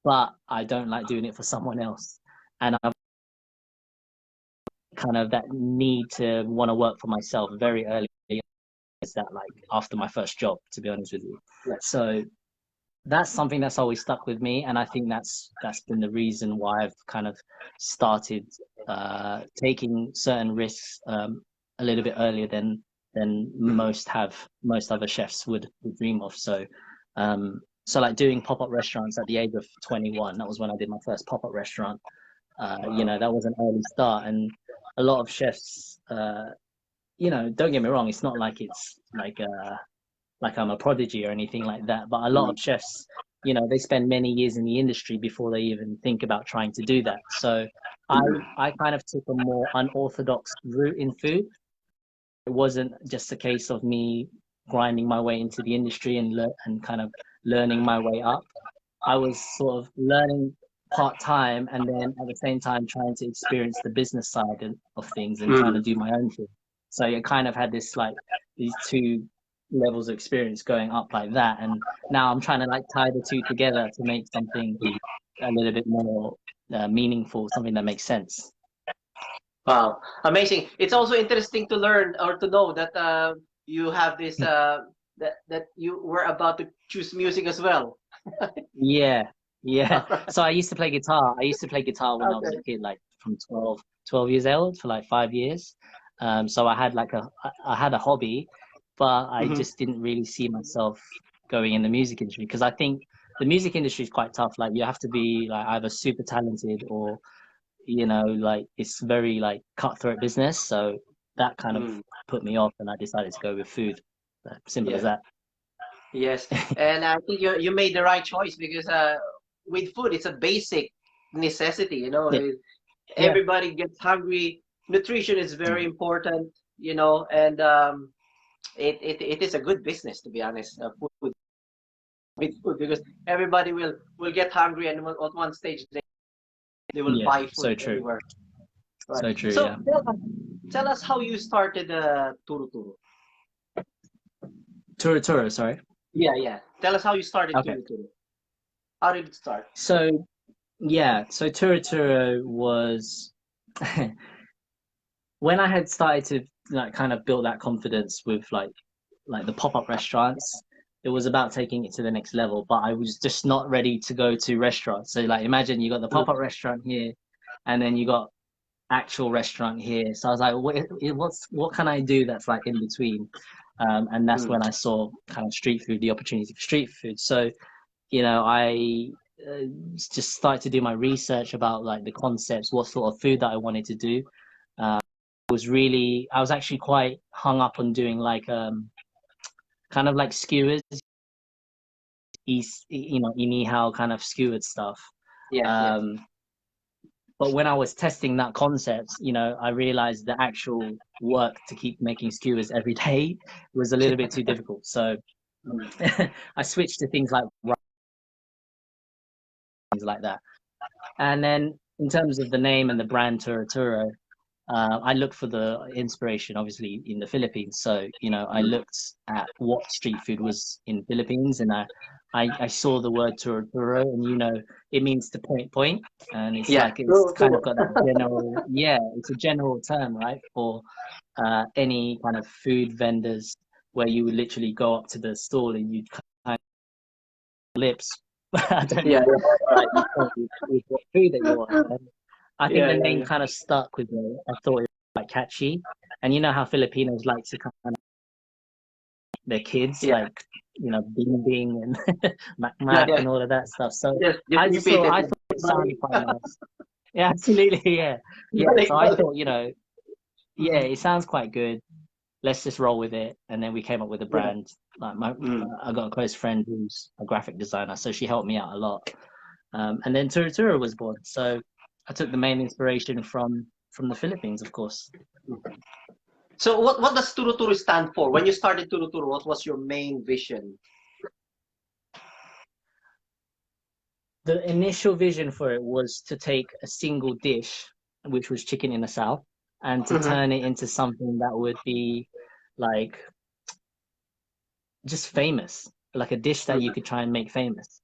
but I don't like doing it for someone else, and I've kind of that need to want to work for myself very early. Is that like after my first job, to be honest with you? Yeah. So that's something that's always stuck with me, and I think that's been the reason why I've kind of started taking certain risks a little bit earlier than Mm. most other chefs would dream of. So like doing pop-up restaurants at the age of 21, that was when I did my first pop-up restaurant. Wow. That was an early start, and a lot of chefs, don't get me wrong, it's not like it's like I'm a prodigy or anything like that. But a lot Mm. of chefs, they spend many years in the industry before they even think about trying to do that. So I Mm. I kind of took a more unorthodox route in food. It wasn't just a case of me grinding my way into the industry and kind of learning my way up. I was sort of learning part time and then at the same time trying to experience the business side of things and trying to Mm. do my own thing. So it kind of had this like these two levels of experience going up like that. And now I'm trying to like tie the two together to make something a little bit more meaningful, something that makes sense. Wow, amazing! It's also interesting to learn or to know that you have this that you were about to choose music as well. Yeah, yeah. So I used to play guitar. I used to play guitar when I was a Okay. kid, like from 12 years old for like 5 years. So I had a hobby, but I Hmm. just didn't really see myself going in the music industry because I think the music industry is quite tough. Like you have to be like either super talented or, like it's very like cutthroat business. So that kind of Mm. put me off and I decided to go with food. Simple as Yeah. that. Yes, and I think you made the right choice because with food it's a basic necessity. Yeah. Yeah. Everybody gets hungry. Nutrition is very Mm. important. And it is a good business to be honest. Food with food because everybody will get hungry and at one stage they will Yeah. buy food So true. everywhere. Right. So true. So Yeah. tell us how you started Turo Turo. Turo Turo, sorry. Yeah, yeah. Tell us how you started Okay. Turo Turo. How did it start? So yeah, so Turo Turo was when I had started to like kind of build that confidence with like the pop-up restaurants, it was about taking it to the next level, but I was just not ready to go to restaurants. So like imagine you got the pop-up Mm, restaurant here and then you got actual restaurant here. So I was like, what can I do that's like in between? And that's mm, when I saw kind of street food, the opportunity for street food. So I uh, just started to do my research about like the concepts, what sort of food that I wanted to do. I was actually quite hung up on doing like kind of like skewers, inihao kind of skewered stuff. yes, yes. Um, but when I was testing that concept, I realized the actual work to keep making skewers every day was a little bit too difficult. So Mm, I switched to things like that. And then in terms of the name and the brand Turo Turo, I looked for the inspiration, obviously, in the Philippines. So, I looked at what street food was in Philippines, and I saw the word Turo Turo, and it means to point, and it's Yeah, like it's true, kind true. of got that general, yeah, it's a general term, right, for any kind of food vendors where you would literally go up to the stall and you'd kind of lips. I don't Yeah, know, like you told me with what food that you want. And I think yeah, the yeah, name yeah. kind of stuck with me. I thought it was quite catchy, and you know how Filipinos like to kind of their kids Yeah, like Bing Bing and Mac yeah, Mac yeah. and all of that stuff. So Just I just repeat thought it. I thought it Buddy. sounded quite nice. Yeah, absolutely. Yeah, yeah. Balik, So I balik. thought, yeah, it sounds quite good. Let's just roll with it. And then we came up with a Yeah. brand. Like Mm. I got a close friend who's a graphic designer, so she helped me out a lot. And then Tura Tura was born. So I took the main inspiration from the Philippines, of course. So what does Turo Turo stand for? When you started Turo Turo, what was your main vision? The initial vision for it was to take a single dish, which was chicken in the south, and to Mm-hmm. turn it into something that would be like just famous, like a dish that you Mm-hmm. could try and make famous.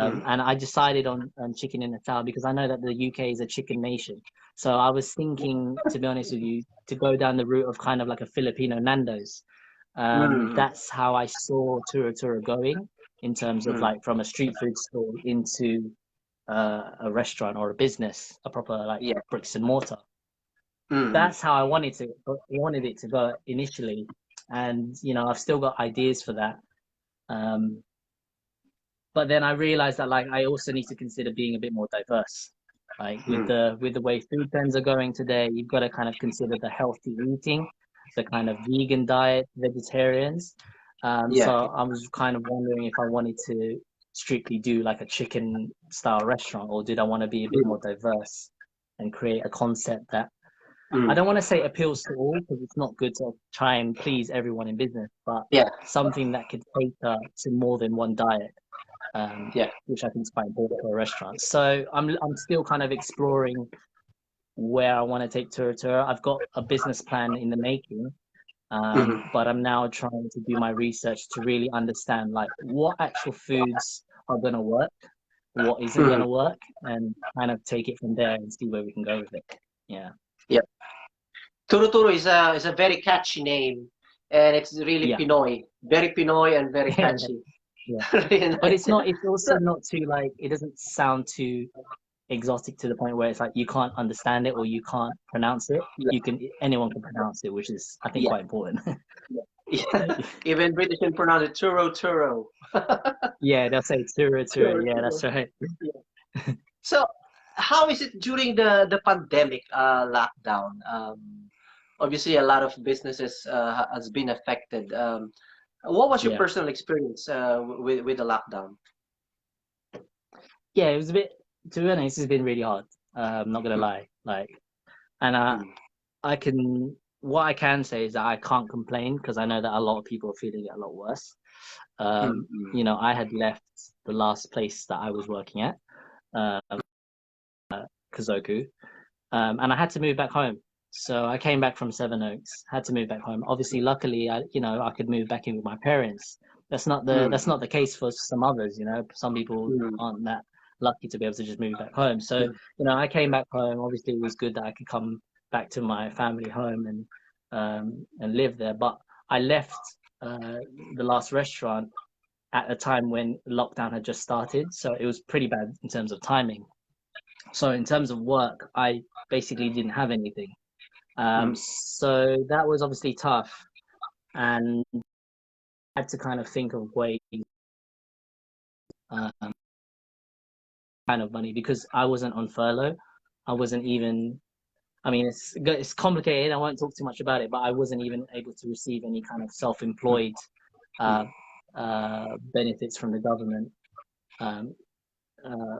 Mm-hmm. And I decided on chicken in the south because I know that the UK is a chicken nation. So I was thinking, to be honest with you, to go down the route of kind of like a Filipino Nando's. Mm-hmm. That's how I saw Tura Tura going in terms of like from a street food stall into a restaurant or a business, a proper like Yeah. bricks and mortar. Mm-hmm. That's how I wanted it to go initially, and I've still got ideas for that. Um, but then I realized that like I also need to consider being a bit more diverse. Like with the way food trends are going today, you've got to kind of consider the healthy eating, the kind of vegan diet, vegetarians. Yeah. So I was kind of wondering if I wanted to strictly do like a chicken style restaurant, or did I want to be a bit more diverse and create a concept that I Mm-hmm. don't want to say appeals to all because it's not good to try and please everyone in business, but Yeah. something that could cater to more than one diet, Yeah. which I think is quite important for a restaurant. So I'm still kind of exploring where I want to take Tura Tura. I've got a business plan in the making, Mm-hmm. but I'm now trying to do my research to really understand like what actual foods are going to work, what isn't going Mm-hmm. to work, and kind of take it from there and see where we can go with it. Yeah, Yeah. Turo Turo is a very catchy name, and it's really yeah, Pinoy, very Pinoy and very yeah, catchy. yeah. Really But nice. it's So, also not too like it doesn't sound too exotic to the point where it's like you can't understand it or you can't pronounce it. yeah, Anyone can pronounce it, which is I think yeah, quite important. yeah. Even British can pronounce it Turo Turo. Yeah, they'll say Tura Tura. Turo Yeah, Turo. that's right. Yeah. So, how is it during the pandemic lockdown? Obviously, a lot of businesses has been affected. What was your Yeah, personal experience with the lockdown? yeah. It was a bit. To be honest, it's been really hard. I'm not gonna lie. Like, and Mm, I can. What I can say is that I can't complain because I know that a lot of people are feeling it a lot worse. mm, mm, I had left the last place that I was working at, uh, Kazoku, and I had to move back home. So I came back from Seven Oaks, had to move back home. Obviously, luckily, I could move back in with my parents. That's mm, not the case for some others. Some people mm, aren't that lucky to be able to just move back home. So mm, I came back home. Obviously, it was good that I could come back to my family home and live there. But I left uh, the last restaurant at a time when lockdown had just started, so it was pretty bad in terms of timing. So in terms of work, I basically didn't have anything. mm, So that was obviously tough, and I had to kind of think of ways, um, kind of money because I wasn't on furlough. I wasn't even. I mean, it's complicated. I won't talk too much about it, but I wasn't even able to receive any kind of mm, self-employed uh, benefits from the government. Um,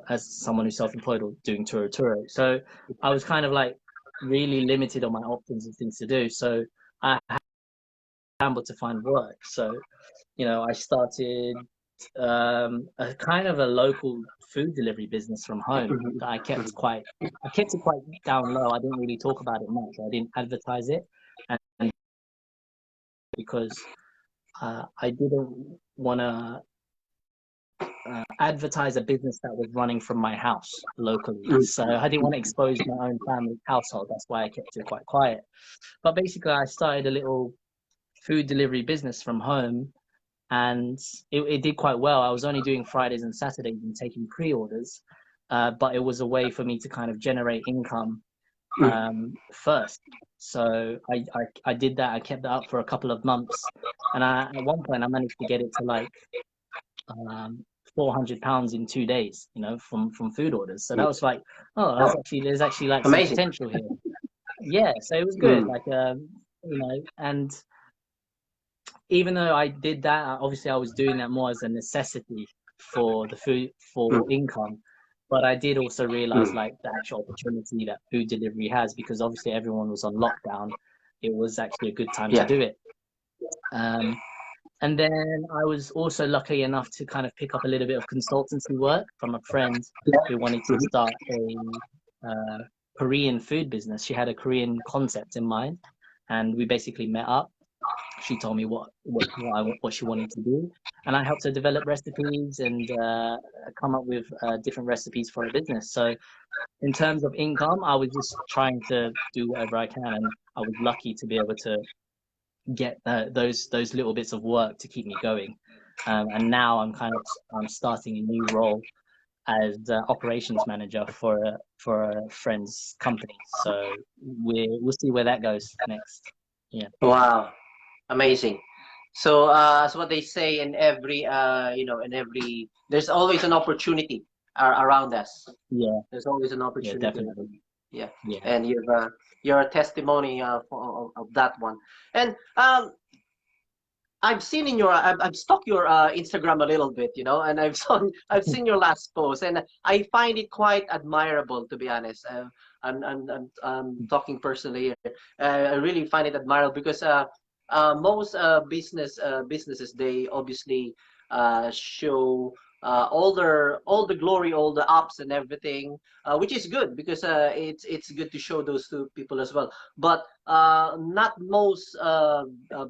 as someone who's self-employed or doing Turo Turo. So I was kind of like really limited on my options and things to do. So I scrambled to find work. So I started a kind of a local food delivery business from home that I kept it quite down low. I didn't really talk about it much. I didn't advertise it, and because I didn't want to advertise a business that was running from my house locally. So I didn't want to expose my own family household. That's why I kept it quite quiet. But basically, I started a little food delivery business from home, and it did quite well. I was only doing Fridays and Saturdays and taking pre-orders, but it was a way for me to kind of generate income first. So I did that. I kept that up for a couple of months, and at one point I managed to get it to like um, £400 in 2 days, from food orders. So that was like, oh, there's actually like some Amazing. potential here. Yeah, so it was good. Like and even though I did that, obviously I was doing that more as a necessity for the food for income. But I did also realize like the actual opportunity that food delivery has, because obviously everyone was on lockdown. It was actually a good time to Yeah. do it. And then I was also lucky enough to kind of pick up a little bit of consultancy work from a friend who wanted to start a Korean food business. She had a Korean concept in mind, and we basically met up. She told me what she wanted to do, and I helped her develop recipes and come up with different recipes for a business. So in terms of income, I was just trying to do whatever I can, and I was lucky to be able to get those little bits of work to keep me going. And now I'm starting a new role as operations manager for a friend's company. So we'll see where that goes next. Yeah. Wow. Amazing. So, as what they say in every, there's always an opportunity around us. Yeah. There's always an Yeah. opportunity. Definitely. Yeah. Yeah. And you're a testimony of that one. And I've stalked your Instagram a little bit, and I've seen your last post, and I find it quite admirable, to be honest. I'm talking personally here. I really find it admirable because most businesses, they obviously show all the glory, all the ups and everything, which is good because it's good to show those to people as well. But not most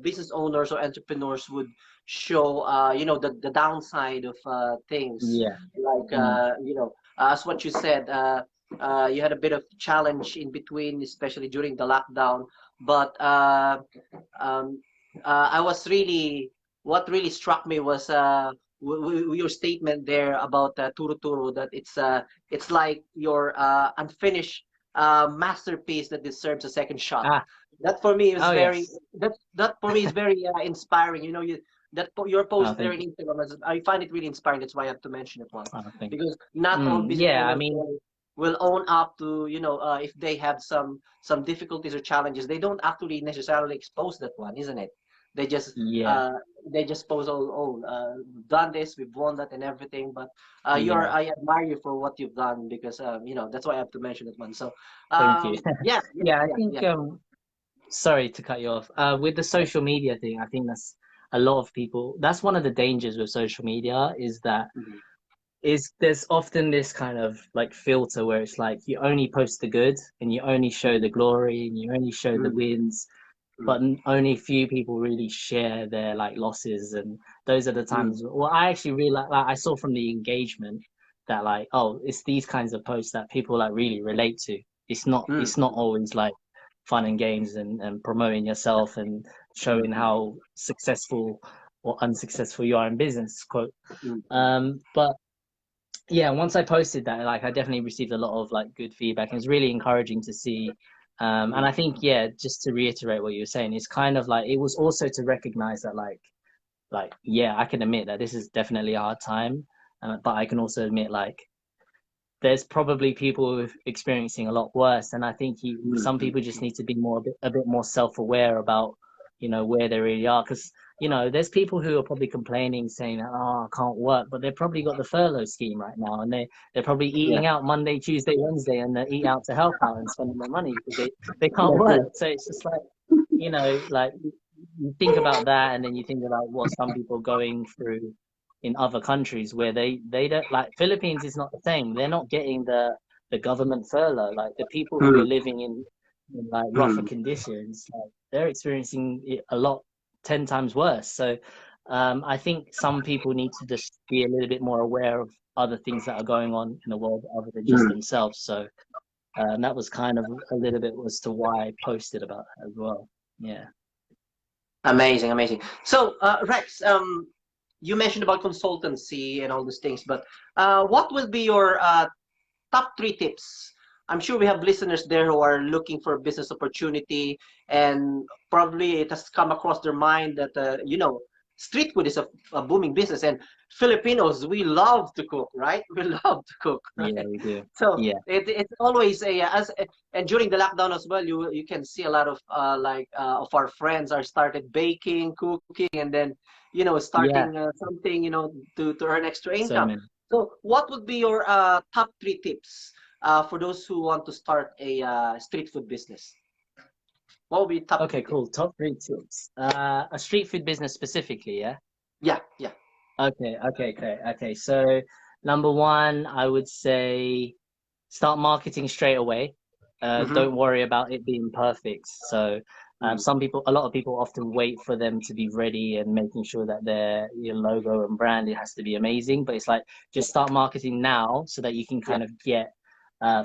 business owners or entrepreneurs would show the downside of things, Yeah. like as what you said. You had a bit of challenge in between, especially during the lockdown. But um, I was really, what really struck me was your statement there about TURO TURO, that it's like your unfinished masterpiece that deserves a second shot. Ah. That for me is Oh very yes. that for me is very inspiring. Your post Oh, there thank in you. Instagram, I find it really inspiring. That's why I have to mention it once, Oh, thank you. because not all business Yeah. I owners mean, will own up to, if they have some difficulties or challenges, they don't actually necessarily expose that one, isn't it? They just yeah. uh they just post, we've done this, we've won that and everything. But Yeah. I admire you for what you've done, because that's why I have to mention that one. So Thank you. yeah, Yeah. I yeah, think yeah. sorry to cut you off. With the social media thing, I think that's a lot of people. That's one of the dangers with social media, is that Mhm. is there's often this kind of like filter where it's like you only post the good and you only show the glory and you only show the Mm, wins, mm, but only few people really share their like losses. And those are the mm. times. Well, I actually realized, like, I saw from the engagement that like, oh, it's these kinds of posts that people like really relate to. Mm, It's not always like fun and games and promoting yourself and mm, showing how successful or unsuccessful you are in business, quote. mm, mm, But yeah, once I posted that, like I definitely received a lot of like good feedback. It was really encouraging to see. And I think, yeah, just to reiterate what you were saying, it's kind of like it was also to recognize that yeah, I can admit that this is definitely a hard time, but I can also admit like there's probably people experiencing a lot worse. And I think mm, some mm, people just need to be a bit more self-aware about, where they really are. Because, there's people who are probably complaining, saying that, oh, I can't work, but they've probably got the furlough scheme right now. And they're probably yeah. eating out Monday, Tuesday, Wednesday, and they eat out to help out and spending their money because they can't work. So it's just like, like you think about that, and then you think about what some people are going through in other countries where they don't, like Philippines is not the same. They're not getting the government furlough. Like the people who are Mm, living in like rougher mm. conditions, like, they're experiencing it a lot 10 times worse. So I think some people need to just be a little bit more aware of other things that are going on in the world other than just Mm. themselves. So that was kind of a little bit as to why I posted about that as well. Yeah. Amazing, amazing. So, Rex, you mentioned about consultancy and all these things, but what will be your top three tips? I'm sure we have listeners there who are looking for a business opportunity, and probably it has come across their mind that street food is a booming business, and Filipinos, we love to cook, right? We love to cook, Yeah, right? we do. So Yeah. it's always a as and during the lockdown as well, you can see a lot of of our friends are started baking, cooking, and then Yeah. starting something to earn extra So income. many. So, what would be your top three tips for those who want to start a street food business? What would be top Okay, three tips? cool. Top three tips. A street food business specifically, yeah? Yeah, yeah. Okay. So number one, I would say start marketing straight away. Mm-hmm. Don't worry about it being perfect. So Mm. a lot of people often wait for them to be ready and making sure that your logo and brand, it has to be amazing. But it's like just start marketing now so that you can Yeah. kind of get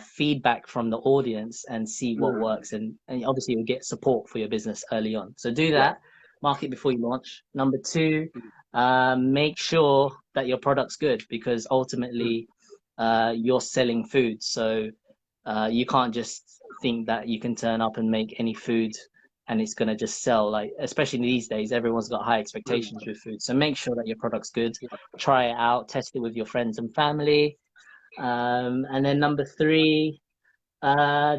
feedback from the audience and see what Mm. works. And obviously you'll get support for your business early on. So do Yeah. that. Market before you launch. Number two, make sure that your product's good because Mm. ultimately you're selling food. So you can't just think that you can turn up and make any food and it's going to just sell. Like, especially these days, everyone's got high expectations Mm. with food. So make sure that your product's good. Yeah. Try it out, test it with your friends and family. And then number three,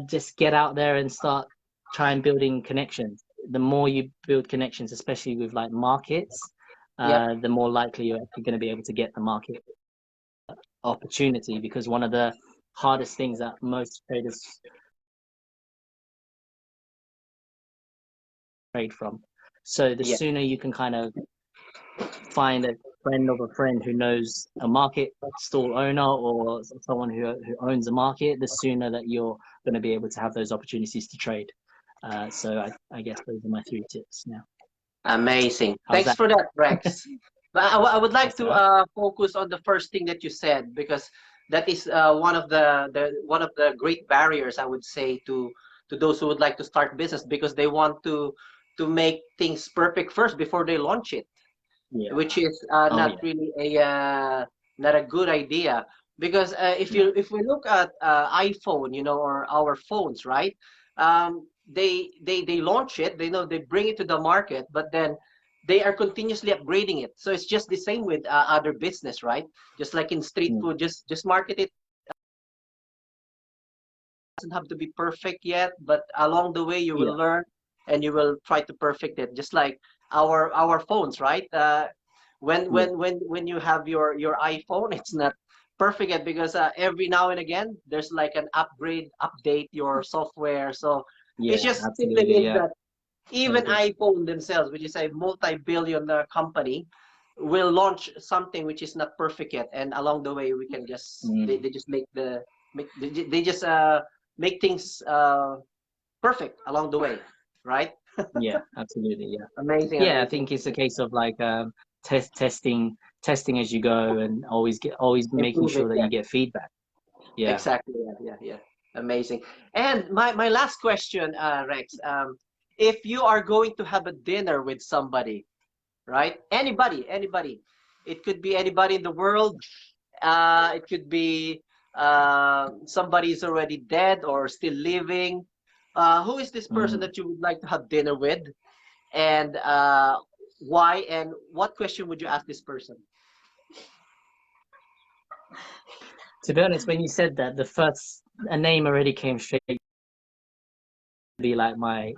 just get out there and start trying building connections. The more you build connections, especially with like markets, Yep. the more likely you're actually going to be able to get the market opportunity because one of the hardest things that most traders trade from. So the Yeah. sooner you can kind of find a friend of a friend who knows a market stall owner or someone who owns a market, the sooner that you're going to be able to have those opportunities to trade. So I guess those are my three tips now. Amazing. How's Thanks that? for that, Rex. But I would like That's all to right. focus on the first thing that you said because that is one of the great barriers I would say to those who would like to start business because they want to make things perfect first before they launch it, Yeah. which is Oh not yeah. really a not a good idea because No. if we look at iPhone, or our phones, right? They launch it, they bring it to the market, but then they are continuously upgrading it. So it's just the same with other business, right? Just like in street Mm. food, just market it. Doesn't have to be perfect yet, but along the way you will Yeah. learn and you will try to perfect it. Just like our phones, right? Yeah. When you have your iPhone, it's not perfect yet because every now and again there's like an update your software. So it Yeah. just simply Absolutely. means Yeah. that I even agree. iPhone themselves, which is a multi-billion company, will launch something which is not perfect yet, and along the way we can just Mm. they just they just make things perfect along the way, right? Yeah. Absolutely. Yeah. Amazing, Yeah, I amazing. think it's a case of like testing as you go, and always making Improve it, sure that yeah. you get feedback. Yeah. Exactly, yeah. Amazing. And my last question, Rex, if you are going to have a dinner with somebody, right? Anybody. It could be anybody in the world. It could be somebody is already dead or still living. Who is this person Mm. that you would like to have dinner with? And why? And what question would you ask this person? To be honest, when you said that, the first a name already came straight to be like my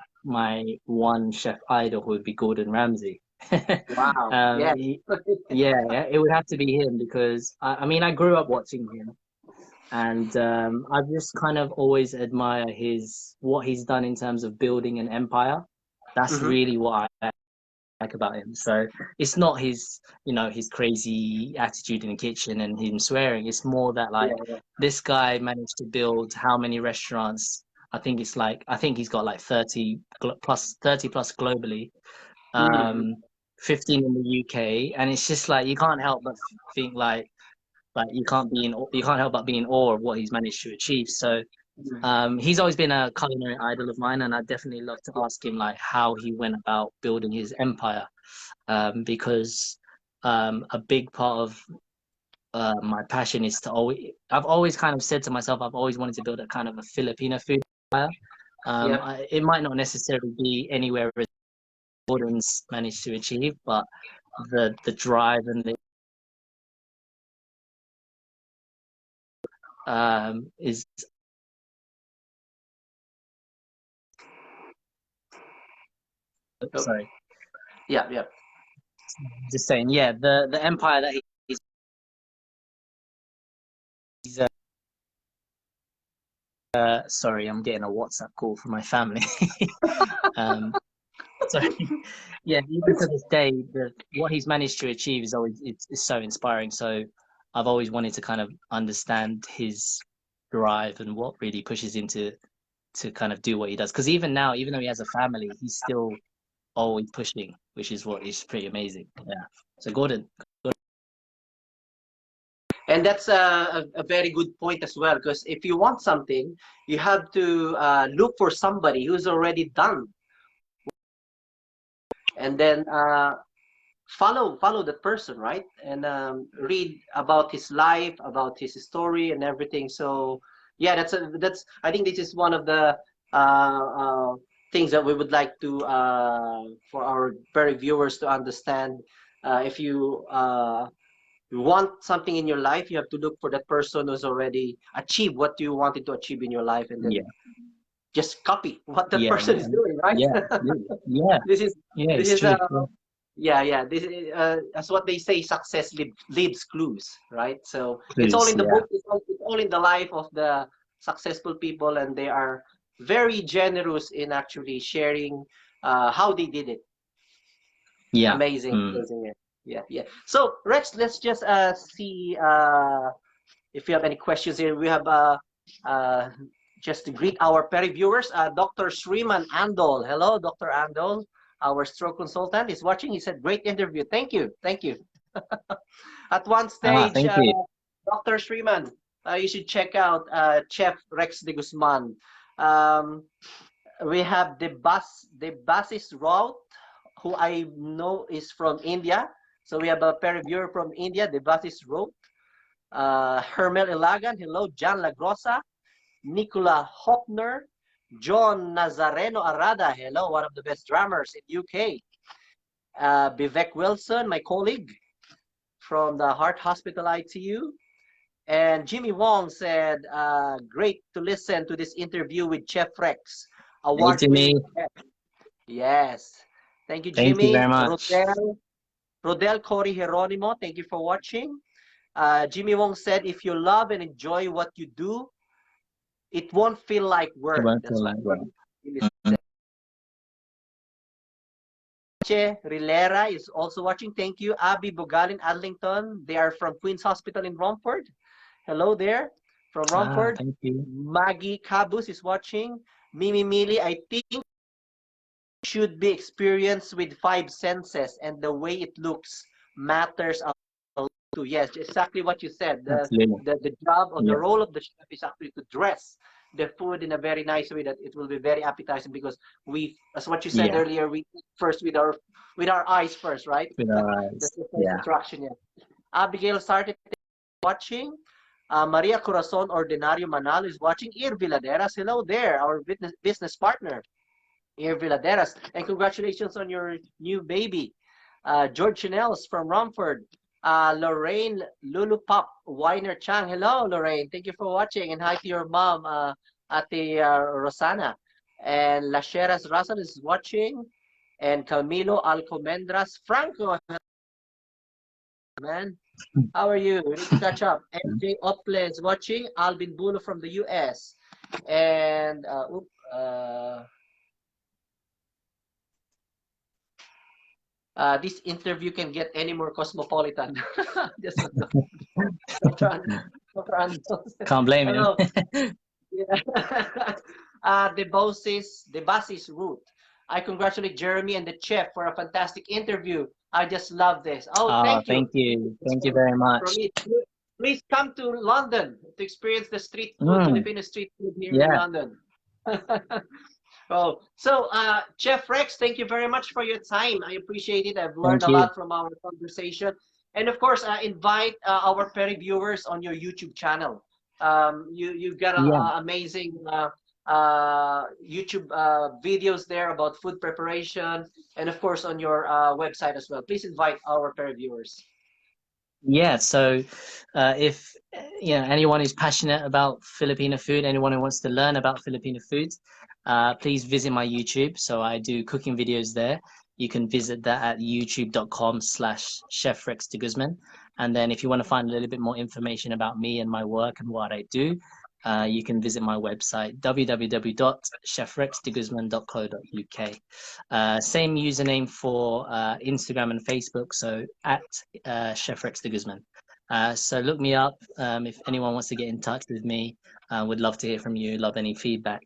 one chef idol who would be Gordon Ramsay. Wow. Yes. Yeah, it would have to be him because I mean I grew up watching him. And I've just kind of always admire his what he's done in terms of building an empire. That's Hmm. really what I like about him. So it's not his, his crazy attitude in the kitchen and him swearing. It's more that like Yeah. this guy managed to build how many restaurants? I think he's got like 30 plus globally, Mhm. 15 in the UK, and it's just like you can't help but think like you can't help but be in awe of what he's managed to achieve. So he's always been a culinary idol of mine, and I'd definitely love to ask him like how he went about building his empire, because a big part of my passion is to I've always kind of said to myself, I've always wanted to build a kind of a Filipino food empire. Yep. It might not necessarily be anywhere as Jordan's managed to achieve, but the drive and the is Oh, sorry, yeah, yeah. just saying, yeah, the empire that he's sorry, I'm getting a WhatsApp call from my family. um, so yeah, even to this day, what he's managed to achieve is always it's so inspiring. So I've always wanted to kind of understand his drive and what really pushes him to kind of do what he does. Because even now, even though he has a family, he's still always pushing, which is what is pretty amazing. Yeah. So Gordon, And that's a very good point as well, because if you want something, you have to look for somebody who's already done, and then follow that person, right? And read about his life, about his story, and everything. So yeah, that's I think this is one of the uh, uh, things that we would like to for our very viewers to understand. If you want something in your life, you have to look for that person who's already achieved what you wanted to achieve in your life, and then yeah, just copy what that yeah, person is doing, right? yeah, absolutely. Yeah, this is yeah, this it's is true. Yeah. yeah, yeah. This is that's what they say. Success leaves clues, right? So it's all Clues, in the yeah, book. It's all in the life of the successful people, and they are very generous in actually sharing how they did it. yeah. Amazing, Mm. amazing. Yeah, yeah, yeah. So Rex, let's just see if you have any questions here. We have uh, just to greet our Perry viewers, Dr. Shriman Andol. Hello, Dr. Andol, our stroke consultant is watching. He said, great interview. Thank you. Thank you. At one stage, Thank you. Dr. Shriman, you should check out Chef Rex de Guzman. Um, we have the Basis route, who I know is from India. So we have a Perry viewer from India, the Basis route. Hermel Ilagan, hello. John Lagrosa, Nicola Hoppner, John Nazareno Arada, hello, one of the best drummers in UK. Vivek Wilson, my colleague from the Heart Hospital ITU. And Jimmy Wong said, great to listen to this interview with Chef Rex, Hey, award-winning Jimmy. chef. Yes. Thank you, Thank you Jimmy. very much. Rodel Cory Jeronimo, thank you for watching. Jimmy Wong said, if you love and enjoy what you do, it won't feel like It work. won't feel That's what like work. Jimmy Mm-hmm. said. Che Rilera is also watching. Thank you. Abby Bogalin Adlington. They are from Queen's Hospital in Romford. Hello there from Romford. Thank you. Maggie Cabus is watching. Mimi Mili, I think should be experienced with five senses, and the way it looks matters a lot too. Yes, exactly what you said. Absolutely. The job or the Yeah. role of the chef is actually to dress the food in a very nice way that it will be very appetizing, because we, as what you said Yeah. earlier, we eat first with our eyes first, right? With our eyes. That's the first Yeah. attraction. Yeah. Abigail started watching. Maria Corazon Ordinario Manalo is watching. Ir Villaderas, hello there, our business partner. Ir Villaderas, and congratulations on your new baby. George Chanel's from Romford. Lorraine Lulupop Weiner Chang. Hello, Lorraine. Thank you for watching. And hi to your mom, Ate Rosana. And Lasheras Rasan is watching. And Camilo Alcomendras Franco, man. How are you? We need to catch up. MJ Ople is watching. Alvin Bulo from the US. And this interview can get any more cosmopolitan. Just Dr. Dr. Andos. Can't blame him. Hello. Yeah. The basis route. I congratulate Jeremy and the chef for a fantastic interview. I just love this. Oh, Oh, thank you. thank you. It's Thank you very from much. me. Please come to London to experience the street food, Mm, Filipino street food here in yeah, London. Oh, so Chef Rex, thank you very much for your time. I appreciate it. I've learned thank a you. lot from our conversation. And of course, invite our Perry viewers on your YouTube channel. You've got Yeah. amazing YouTube videos there about food preparation, and of course on your website as well. Please invite our Perry viewers. Yeah, so if anyone is passionate about Filipino food, anyone who wants to learn about Filipino food, please visit my YouTube. So I do cooking videos there. You can visit that at youtube.com/Chef Rex de Guzman. And then if you want to find a little bit more information about me and my work and what I do, you can visit my website www.chefrexdeguzman.co.uk. Same username for Instagram and Facebook, so at Chef Rex de Guzman. So look me up if anyone wants to get in touch with me. Would love to hear from you. Love any feedback.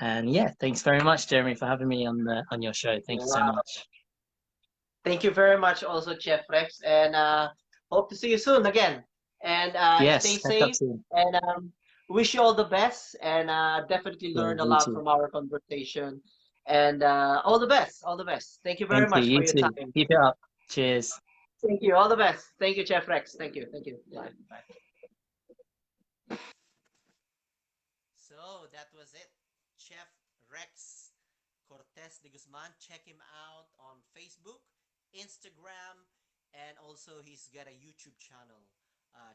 And yeah, thanks very much, Jeremy, for having me on your show. Thank you so Wow. much. Thank you very much, also Chef Rex, and hope to see you soon again. And stay Yes, catch up safe, soon. and wish you all the best. And definitely Yeah, learned a you lot too. from our conversation. And all the best, all the best. Thank you very Thank you. much for You your too. time. Keep it up. Cheers. Thank you, all the best. Thank you, Chef Rex. Thank you, thank you. Bye. Bye. So that was it. Chef Rex Cortez de Guzman. Check him out on Facebook, Instagram, and also he's got a YouTube channel,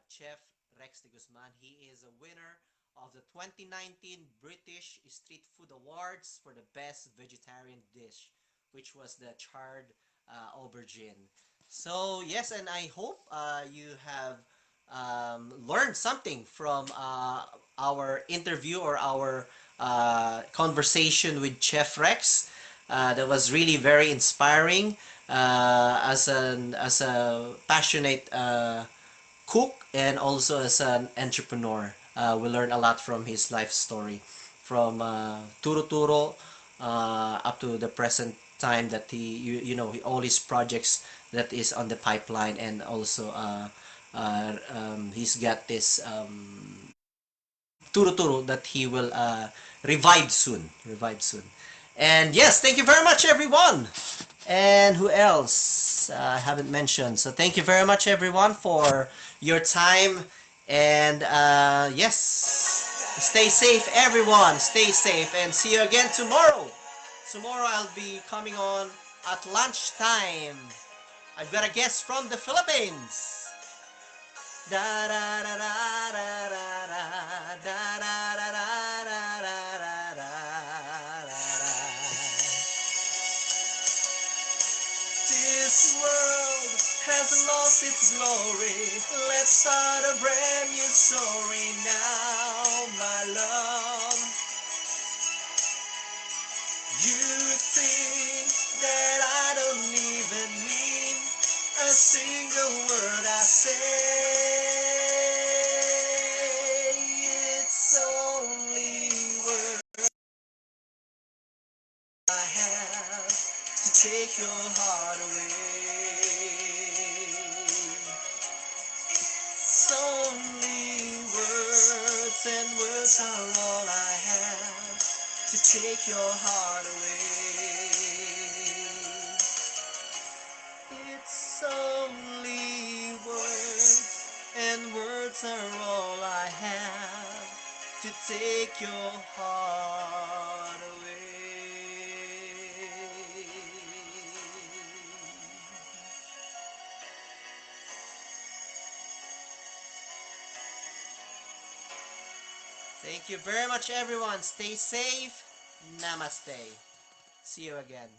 Chef Rex de Guzman. He is a winner of the 2019 British Street Food Awards for the best vegetarian dish, which was the charred aubergine. So yes, and I hope you have learned something from our interview or our conversation with Chef Rex. That was really very inspiring as a passionate cook and also as an entrepreneur. We learned a lot from his life story, from Turo Turo up to the present time that all his projects that is on the pipeline, and also he's got this Turo Turo that he will revive soon. Revive soon. And yes, thank you very much, everyone. And who else I haven't mentioned? So thank you very much, everyone, for your time. And yes, stay safe, everyone. Stay safe, and see you again tomorrow. Tomorrow I'll be coming on at lunchtime. I've got a guest from the Philippines. Da da da da da da da da da da da da da da da. This world has lost its glory. Let's start a brand new story now, my love. You think that I don't even mean a single word I say. It's only words I have to take your heart away. It's only words, and words are all I have to take your heart away. It's only words, and words are all I have to take your heart away. Thank you very much, everyone. Stay safe. Namaste. See you again.